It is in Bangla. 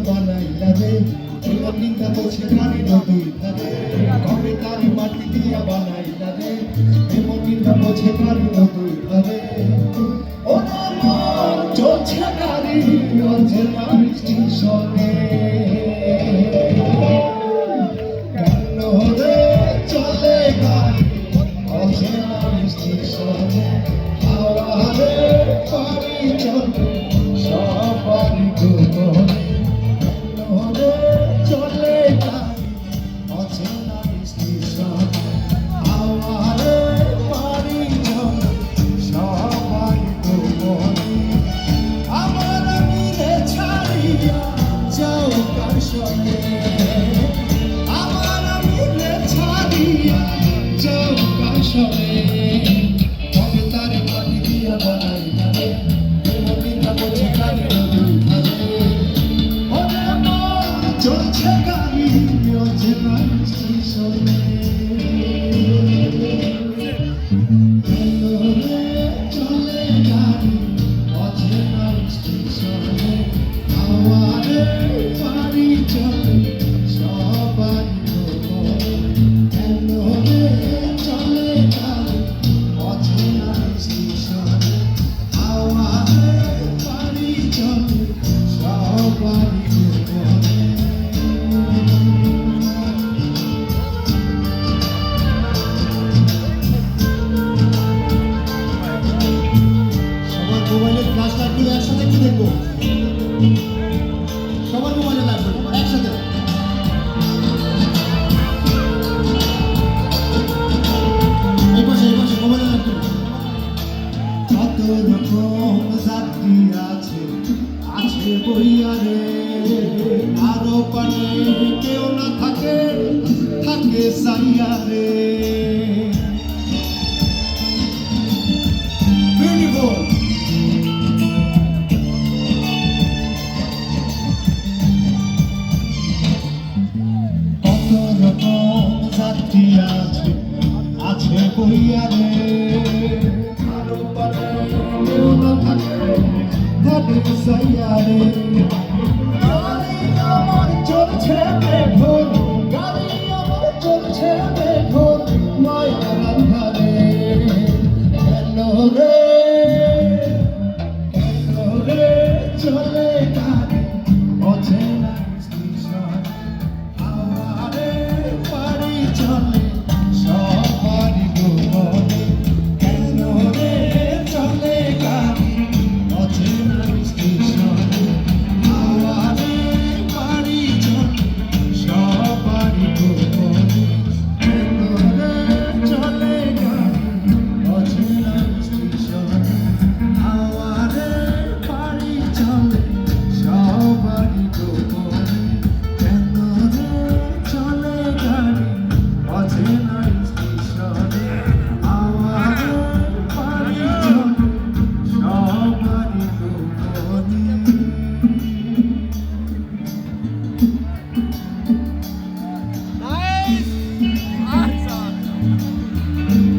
বানাইলা রে জীবন নিন্দা বলছে গাড়ি নদী ধারে কবে তারি মাটি দিয়া বানাইলা রে জীবন নিন্দা বলছে গাড়ি নদী ধারে চলছে গাড়ি অচেনা স্টেশনে কেন রে চলে গাড়ি অচেনা স্টেশনে হাওয়ারে পারি চলে সবারই গোপনে কেন রে চলে গাড়ি অচেনা স্টেশনে হাওয়ারে পারি চলে সবারই গোপনে আমার মিলে ছাড়িয়া যাও কাশনে আমার মিলে ছাড়িয়া যাও কাশনে কবে তারে মাটি দিয়া বানাইলা রে মদিনা বলছে গাড়ি নদী ধারে ওরে মন চলছে গাড়ি অচেনা স্টেশনে চলে গাড়ি অচেনা স্টেশনে হাওয়ারে পারি চলে সবারই গোপনে কেন রে চলে গাড়ি অচেনা স্টেশনে হাওয়ারে পারি চলে সবারই গোপনে সবার মোবাইলের ফ্ল্যাশ লাইটগুলো একসাথে কি দেখবো সবার মোবাইলে লাগবে একসাথে এই পাশে মোবাইলে লাগবে কত রকম যাত্রী আছে আছে বইয়া রে আরো পারে কেউ না থাকে থাকে সাইয়া রে বিউটিফুল কত রকম যাত্রী আছে আছে বইয়া রে আরো পারে কেউ না থাকে থাকে সাইয়া রে গাড়ি আমার চলছে বেঘোর গাড়ি আমার চলছে বেঘোর মায়ার আন্ধারে কেন রে